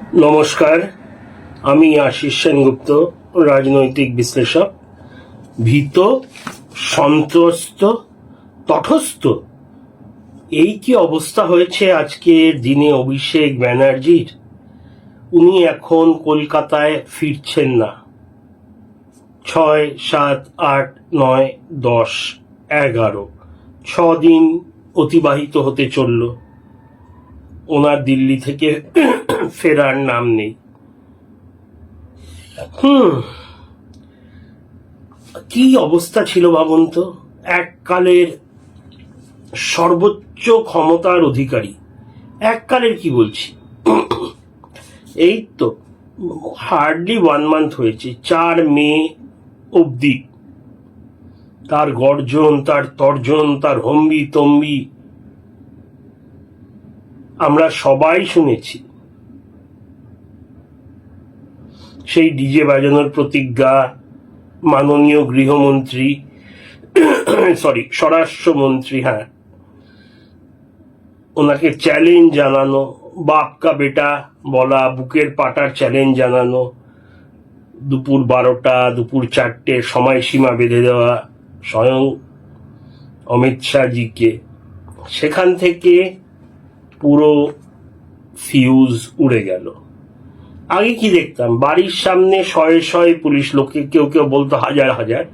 নমস্কার, আমি আশিস সেনগুপ্ত, রাজনৈতিক বিশ্লেষক। ভীত, সন্ত্রস্ত, তটস্থ, এই কি অবস্থা হয়েছে আজকের দিনে অভিষেক ব্যানার্জির। উনি এখন কলকাতায় ফিরছেন না। 6, 7, 8, 9, 10, 11 6 দিন অতিবাহিত হতে চলল, ওনার দিল্লি থেকে ফেরার নাম নেই। কি অবস্থা ছিল ভাবুন তো। এককালের সর্বোচ্চ ক্ষমতার অধিকারী, এককালের কি বলছি, এই তো হার্ডলি 1 মান্থ হয়েছে, 4 মে অবধি তার গর্জন, তার তর্জন, তার হম্বি তম্বি আমরা সবাই শুনেছি। সেই ডিজে বাজানোর প্রতিজ্ঞা, মাননীয় গৃহমন্ত্রী স্বরাষ্ট্রমন্ত্রী, ওনাকে চ্যালেঞ্জ জানানো, বাপ কা বেটা বলা, বুকের পাটার চ্যালেঞ্জ জানানো, দুপুর 12টা, দুপুর 4টে সময়সীমা বেঁধে দেওয়া স্বয়ং অমিত শাহজিকে। সেখান থেকে পুরো ফিউজ উড়ে গেল। আগে কি দেখতাম, বাড়ির সামনে শয়ে শয়ে পুলিশ, লোককে কেউ কেউ বলতো হাজার হাজার।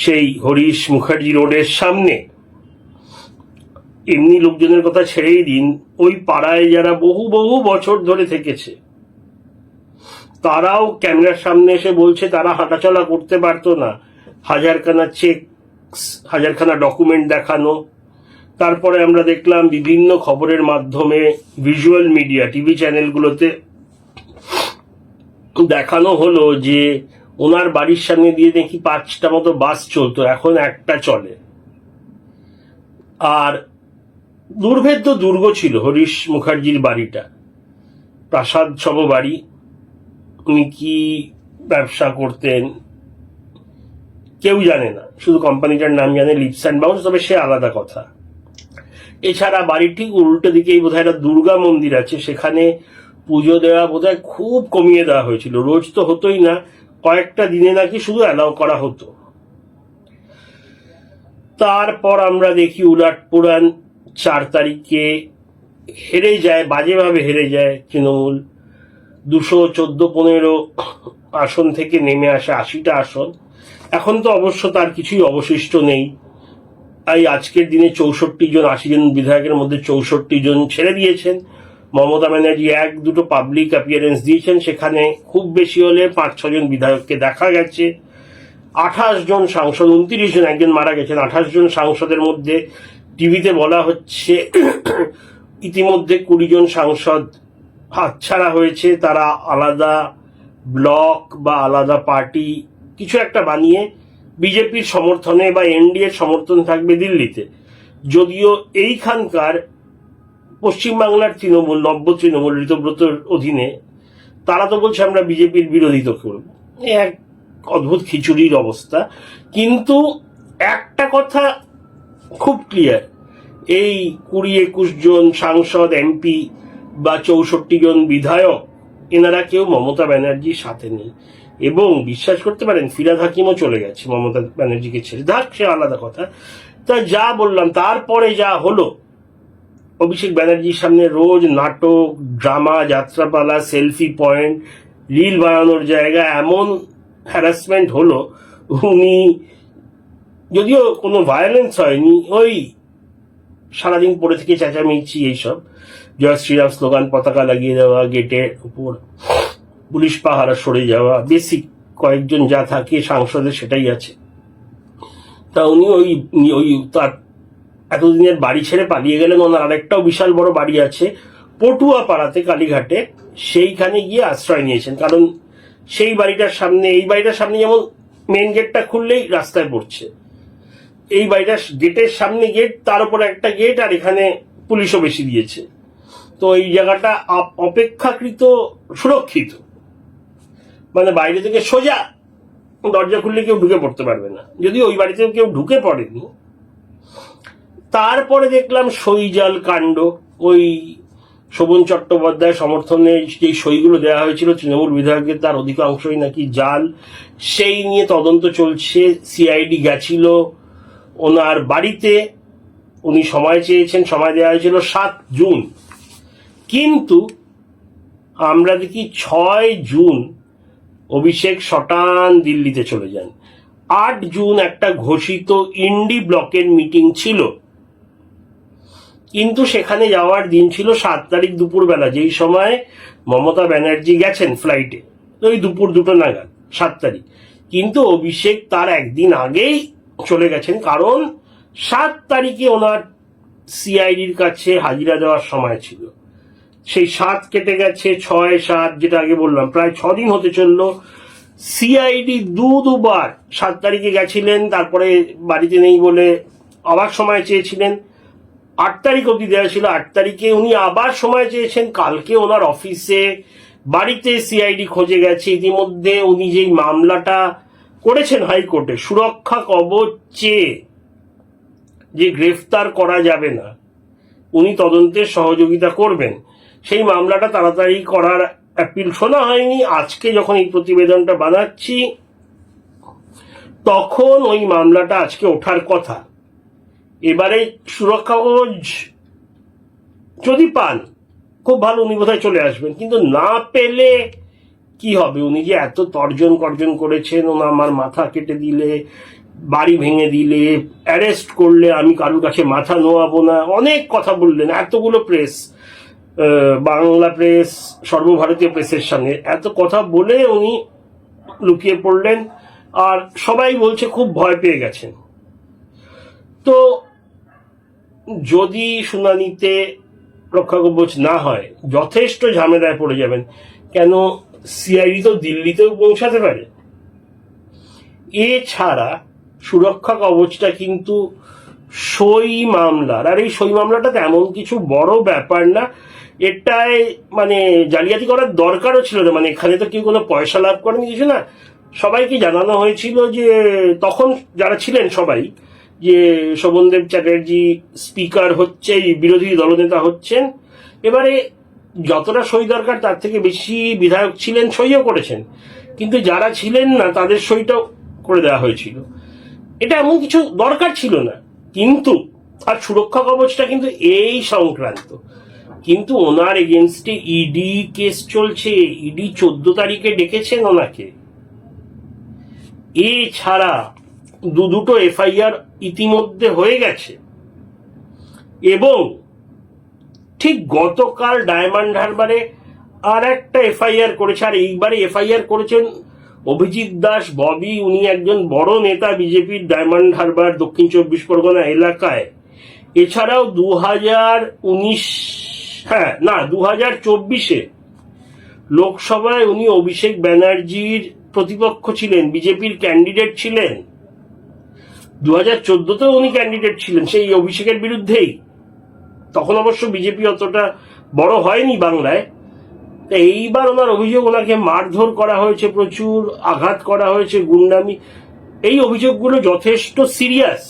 সেই হরিশ মুখার্জি রোডের সামনে এমনি লোকজনের কথা ছেড়েই দিন, ওই পাড়ায় যারা বহু বহু বছর ধরে থেকেছে তারাও ক্যামেরার সামনে এসে বলছে তারা হাঁটাচলা করতে পারতো না। হাজারখানা চেক, হাজারখানা ডকুমেন্ট দেখানো। তারপরে আমরা দেখলাম বিভিন্ন খবরের মাধ্যমে, ভিজুয়াল মিডিয়া, টিভি চ্যানেলগুলোতে দেখানো হলো যে ওনার বাড়ির সামনে দিয়ে নাকি 5টা মতো বাস চলতো, এখন একটা চলে। আর দুর্ভেদ্য দুর্গ ছিল হরিশ মুখার্জির বাড়িটা, প্রাসাদ সম বাড়ি। উনি কি ব্যবসা করতেন কেউ জানে না, শুধু কোম্পানিটার নাম জানে, লিপস অ্যান্ড বাউন্স, তবে সে আলাদা কথা। এছাড়া বাড়ির ঠিক উল্টো দিকেই বোধহয় একটা দুর্গা মন্দির আছে, সেখানে পুজো দেওয়া বোধহয় খুব কমিয়ে দেওয়া হয়েছিল। রোজ তো হতোই না, কয়েকটা দিনে নাকি শুধু অ্যালাউ করা হতো। তারপর আমরা দেখি উলাট পুরাণ, 4 তারিখে হেরে যায়, বাজেভাবে হেরে যায় তৃণমূল। 214-15 আসন থেকে নেমে আসে 80টা আসন। এখন তো অবশ্য তার কিছুই অবশিষ্ট নেই। তাই আজকের দিনে 64 জন, 80 জন বিধায়কের মধ্যে 64 জন ছেড়ে দিয়েছেন। মমতা ব্যানার্জি 1-2 পাবলিক অ্যাপিয়ারেন্স দিয়েছেন, সেখানে খুব বেশি হলে 5-6 জন বিধায়ককে দেখা গেছে। 28 জন সাংসদ, 29 জন, একজন মারা গেছেন, 28 জন সাংসদের মধ্যে টিভিতে বলা হচ্ছে ইতিমধ্যে 20 জন সাংসদ হাতছাড়া হয়েছে। তারা আলাদা ব্লক বা আলাদা পার্টি কিছু একটা বানিয়ে বিজেপির সমর্থনে বা এনডিএর সমর্থন থাকবে দিল্লিতে। যদিও এইখানকার পশ্চিমবাংলার তৃণমূল, নব্য তৃণমূল ঋতব্রতর অধীনে, তারা তো বলছে আমরা বিজেপির বিরোধিতা করব। এক অদ্ভুত খিচুড়ির অবস্থা। কিন্তু একটা কথা খুব ক্লিয়ার, এই 20-21 জন সাংসদ, এমপি বা 64 জন বিধায়ক, এনারা কেউ মমতা ব্যানার্জির সাথে নেই। এবং বিশ্বাস করতে পারেন, ফিরাদ হাকিমও চলে গেছে মমতা ব্যানার্জিকে ছেড়ে। থাক, সে আলাদা কথা। তা যা বললাম, তারপরে যা হলো, অভিষেক ব্যানার্জির সামনে রোজ নাটক, ড্রামা, যাত্রাপালা, সেলফি পয়েন্ট, রিল বানানোর জায়গা, এমন হ্যারাসমেন্ট হলো। উনি, যদিও কোনো ভায়োলেন্স হয়নি, ওই সারাদিন পড়ে থেকে চেঁচামেচি, এইসব জয় শ্রীরাম স্লোগান, পতাকা লাগিয়ে দেওয়া, গেটের উপর পুলিশ পাহারা সরে যাওয়া, বেসিক কয়েকজন যা থাকে সাংসদের সেটাই আছে। তা উনি ওই তার এতদিনের বাড়ি ছেড়ে পালিয়ে গেলেন। ওনার আরেকটাও বিশাল বড় বাড়ি আছে পটুয়া পাড়াতে, কালীঘাটে, সেইখানে গিয়ে আশ্রয় নিয়েছেন। কারণ সেই বাড়িটার সামনে, এই বাড়িটার সামনে যেমন মেন গেটটা খুললেই রাস্তায় পড়ছে, এই বাড়িটার গেটের সামনে গেট, তার উপরে একটা গেট, আর এখানে পুলিশও বেশি দিয়েছে। তো এই জায়গাটা অপেক্ষাকৃত সুরক্ষিত, মানে বাইরে থেকে সোজা দরজা খুললে কেউ ঢুকে পড়তে পারবে না। যদি ওই বাড়িতে কেউ ঢুকে পড়েনি। তারপরে দেখলাম সইজাল কাণ্ড, ওই শোভন চট্টোপাধ্যায় সমর্থনে যে সইগুলো দেওয়া হয়েছিল তৃণমূল বিধায়কের, তার অধিকাংশই নাকি জাল। সেই নিয়ে তদন্ত চলছে। সিআইডি গেছিল ওনার বাড়িতে, উনি সময় চেয়েছেন, সময় দেওয়া হয়েছিল 7 জুন, কিন্তু আমরা দেখি 6 জুন অভিষেক শটান দিল্লিতে চলে যান। 8 জুন একটা ঘোষিত ইন্ডি ব্লকের মিটিং ছিল, কিন্তু সেখানে যাওয়ার দিন ছিল 7 তারিখ দুপুরবেলা, যেই সময় মমতা ব্যানার্জি গেছেন ফ্লাইটে, ওই দুপুর 2টো নাগাদ 7 তারিখ। কিন্তু অভিষেক তার একদিন আগেই চলে গেছেন, কারণ 7 তারিখে ওনার সিআইডির কাছে হাজিরা দেওয়ার সময় ছিল। সেই 7 কেটে গেছে, 6, 7, যেটা আগে বললাম, প্রায় 6 দিন হতে চললো। সিআইডি দুবার 7 তারিখে গেছিলেন, তারপরে বাড়িতে নেই বলে আবার সময় চেয়েছিলেন। 8 তারিখ অবধি দেওয়া ছিল, 8 তারিখে উনি আবার সময় চেয়েছেন। কালকে ওনার অফিসে, বাড়িতে সিআইডি খোঁজে গেছে। ইতিমধ্যে উনি যেই মামলাটা করেছেন হাইকোর্টে সুরক্ষা কবচ চেয়ে, যে গ্রেফতার করা যাবে না, উনি তদন্তের সহযোগিতা করবেন, সেই মামলাটা তাড়াতাড়ি করার অ্যাপিল শোনা হয়নি। আজকে যখন এই প্রতিবেদনটা বানাচ্ছি, তখন ওই মামলাটা আজকে ওঠার কথা। এবারে সুরক্ষা কবচ যদি পান খুব ভালো, উনি বোধহয় চলে আসবেন, কিন্তু না পেলে কি হবে? উনি যে এত তর্জন গর্জন করেছেন, আমার মাথা কেটে দিলে, বাড়ি ভেঙে দিলে, অ্যারেস্ট করলে আমি কারোর কাছে মাথা নোয়াবো না, অনেক কথা বললেন। এতগুলো প্রেস, বাংলা প্রেস, সর্বভারতীয় প্রেসের সামনে এত কথা বলে উনি লুকিয়ে পড়লেন, আর সবাই বলছে খুব ভয় পেয়ে গেছেন। তো যদি শুনানিতে রক্ষা কবচ না হয়, যথেষ্ট ঝামেলায় পড়ে যাবেন। কেন, সিআইডি তো দিল্লিতেও পৌঁছাতে পারে। এছাড়া সুরক্ষা কবচটা কিন্তু সই মামলার, আর এই সই মামলাটা তেমন কিছু বড় ব্যাপার না। এটাই মানে জালিয়াতি করার দরকারও ছিল না, মানে এখানে তো কেউ কোনো পয়সা লাভ করেনি, কিছু না। সবাইকে জানানো হয়েছিল যে, তখন যারা ছিলেন সবাই, যে শোভনদেব চ্যাটার্জি স্পিকার হচ্ছে, বিরোধী দলনেতা হচ্ছেন। এবারে যতটা সই দরকার তার থেকে বেশি বিধায়ক ছিলেন, সইও করেছেন, কিন্তু যারা ছিলেন না তাদের সইটাও করে দেওয়া হয়েছিল। এটা এমন কিছু দরকার ছিল না, কিন্তু আর সুরক্ষা কবচটা কিন্তু এই সংক্রান্ত। কিন্তু ওনার এগেনস্টে ইডি কেস চলছে, ইডি 14 তারিখে ডেকেছেন ওনাকে। এছাড়া দুটো এফআইআর ইতিমধ্যে হয়ে গেছে, এবং ঠিক গতকাল ডায়মন্ড হারবারে আর একটা এফআইআর করেছে। আর এইবারে এফআইআর করেছেন অভিজিৎ দাস ববি, উনি একজন বড় নেতা বিজেপির ডায়মন্ড হারবার দক্ষিণ 24 পরগনা এলাকায়। এছাড়াও 2024-এ লোকসভায় উনি অভিষেক ব্যানার্জির প্রতিপক্ষ ছিলেন, বিজেপির ক্যান্ডিডেট ছিলেন। 2014-তেও উনি ক্যান্ডিডেট ছিলেন সেই অভিষেকের বিরুদ্ধেই। তখন অবশ্য বিজেপি অতটা বড় হয়নি বাংলায়। এইবার ওনার অভিযোগ, ওনাকে মারধর করা হয়েছে, প্রচুর আঘাত করা হয়েছে, গুন্ডামি। এই অভিযোগগুলো যথেষ্ট সিরিয়াস।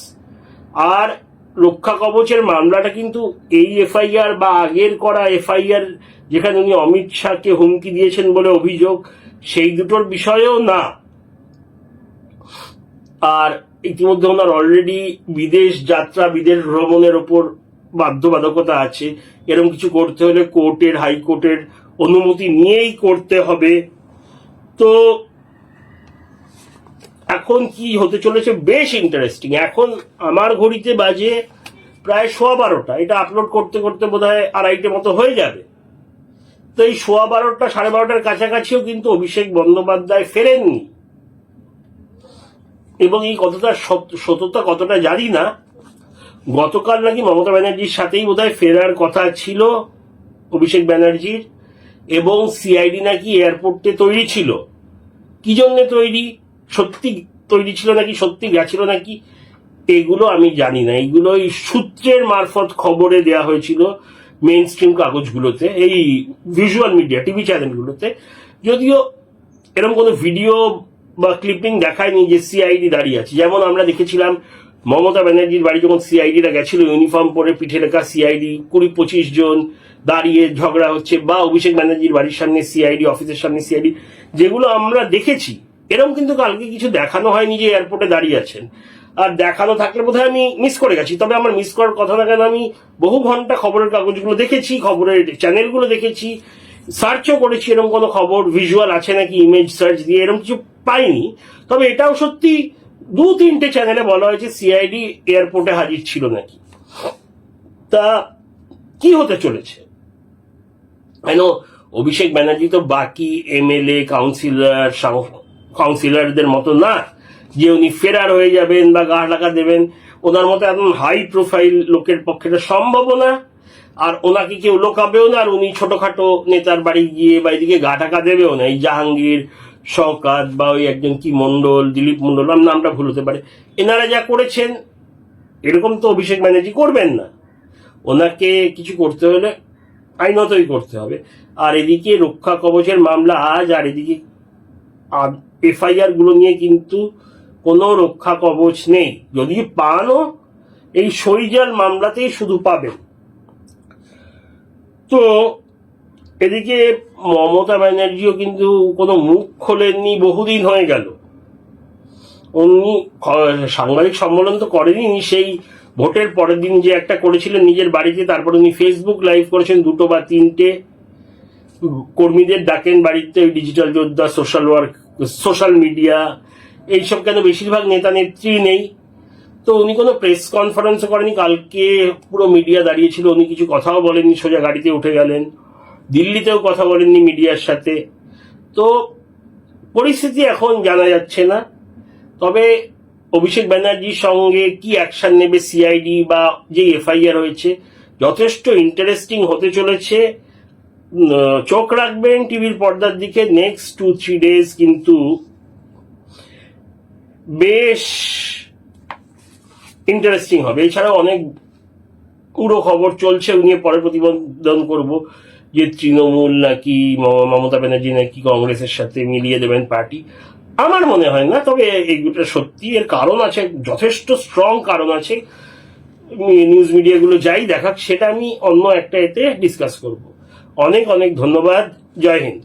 আর রক্ষা কবচের মামলাটা কিন্তু এই এফআইআর বা আগের করা এফআইআর, যেখানে উনি অমিত শাহকে হুমকি দিয়েছেন বলে অভিযোগ, সেই দুটোর বিষয়েও না। আর ইতিমধ্যে ওনার অলরেডি বিদেশ যাত্রা, বিদেশ ভ্রমণের ওপর বাধ্যবাধকতা আছে। এরকম কিছু করতে হলে কোর্টের, হাইকোর্টের অনুমতি নিয়েই করতে হবে। তো এখন কি হতে চলেছে বেশ ইন্টারেস্টিং। এখন আমার ঘড়িতে বাজে প্রায় 12:15, এটা আপলোড করতে করতে বোধহয় 2:30 মতো হয়ে যাবে। তো এই 12:15, 12:30 কাছাকাছিও কিন্তু অভিষেক বন্দ্যোপাধ্যায় ফেরেননি। এবং এই কথাটা সত্যতা কতটা জানি না, গতকাল নাকি মমতা ব্যানার্জির সাথেই বোধহয় ফেরার কথা ছিল অভিষেক ব্যানার্জির, এবং সিআইডি নাকি এয়ারপোর্টে তৈরি ছিল। কি জন্য তৈরি, সত্যি তৈরি ছিল নাকি, সত্যি গেছিল নাকি, এগুলো আমি জানি না। এইগুলো এই সূত্রের মারফত খবরে দেয়া হয়েছিল মেইন স্ট্রিম কাগজগুলোতে, এই ভিজুয়াল মিডিয়া টিভি চ্যানেলগুলোতে। যদিও এরকম কোনো ভিডিও বা ক্লিপিং দেখায়নি যে সিআইডি দাঁড়িয়ে আছে। যেমন আমরা দেখেছিলাম মমতা ব্যানার্জির বাড়ি যখন সিআইডিরা গেছিল, ইউনিফর্ম পরে, পিঠে লেখা সিআইডি, 20-25 জন, দাঁড়িয়ে ঝগড়া হচ্ছে, বা অভিষেক ব্যানার্জির বাড়ির সামনে সিআইডি, অফিসের সামনে সিআইডি, যেগুলো আমরা দেখেছি, এরকম কিন্তু কালকে কিছু দেখানো হয়নি যে এয়ারপোর্টে দাঁড়িয়ে আছেন। আর দেখানো থাকলে বোধহয় আমি মিস করে গেছি, তবে আমার মিস করার কথা না, কেন আমি বহু ঘন্টা খবরের কাগজগুলো দেখেছি, খবরের চ্যানেলগুলো দেখেছি, সার্চও করেছি, এরকম কোনো খবর ভিজুয়াল আছে নাকি ইমেজ সার্চ দিয়ে, এরকম কিছু পাইনি। তবে এটাও সত্যি 2-3টে চ্যানেলে বলা হয়েছে সিআইডি এয়ারপোর্টে হাজির ছিল নাকি। তা কি হতে চলেছে? কেন অভিষেক ব্যানার্জি তো বাকি এমএলএ কাউন্সিলরদের মতো না যে উনি ফেরার হয়ে যাবেন বা গা ঢাকা দেবেন। ওনার মতো একদম হাই প্রোফাইল লোকের পক্ষে এটা সম্ভব না, আর ওনাকে কেউ লোকাবেও না, আর উনি ছোটখাটো নেতার বাড়ি গিয়ে বা এদিকে গা ঢাকা দেবেও না। এই জাহাঙ্গীর, শওকাত বা ওই একজন কি মন্ডল, দিলীপ মন্ডল, নামটা ভুল হতে পারে, এনারা যা করেছেন এরকম তো অভিষেক ব্যানার্জি করবেন না। ওনাকে কিছু করতে হলে আইনতই করতে হবে। আর এদিকে রক্ষা কবচের মামলা আজ, আর এদিকে এফআইআর গুলো নিয়ে কিন্তু কোনো রক্ষা কবচ নেই। যদি পানও এই সইজাল মামলাতেই শুধু পাবেন। তো এদিকে মমতা ব্যানার্জিও কিন্তু কোনো মুখ খোলেননি, বহুদিন হয়ে গেল। উনি সাংবাদিক সম্মেলন তো করেনি, সেই ভোটের পরের দিন যে একটা করেছিলেন নিজের বাড়িতে, তারপর উনি ফেসবুক লাইভ করেছেন 2 বা 3টে, কর্মীদের ডাকেন বাড়িতে, ডিজিটাল যোদ্ধা, সোশ্যাল মিডিয়া এইসব। কেন বেশিরভাগ নেতা নেত্রী নেই, তো উনি কোনো প্রেস কনফারেন্সও করেনি। কালকে পুরো মিডিয়া দাঁড়িয়েছিল, উনি কিছু কথাও বলেননি, সোজা গাড়িতে উঠে গেলেন। দিল্লিতেও কথা বলেননি মিডিয়ার সাথে। তো পরিস্থিতি এখন জানা যাচ্ছে না। তবে অভিষেক ব্যানার্জির সঙ্গে কি অ্যাকশন নেবে সিআইডি বা যে এফআইআর হয়েছে, যথেষ্ট ইন্টারেস্টিং হতে চলেছে। চোখ রাখবেন টিভির পর্দার দিকে। নেক্সট 2-3 ডেজ কিন্তু বেশ ইন্টারেস্টিং হবে। এছাড়াও অনেক পুরো খবর চলছে, নিয়ে পরে প্রতিবেদন করব, যে তৃণমূল নাকি মমতা ব্যানার্জি নাকি কংগ্রেসের সাথে মিলিয়ে দেবেন পার্টি। আমার মনে হয় না, তবে এইগুলো সত্যি, এর কারণ আছে, যথেষ্ট স্ট্রং কারণ আছে। নিউজ মিডিয়াগুলো যাই দেখাক, সেটা আমি অন্য একটা এতে ডিসকাস করব। অনেক অনেক ধন্যবাদ। জয় হিন্দ।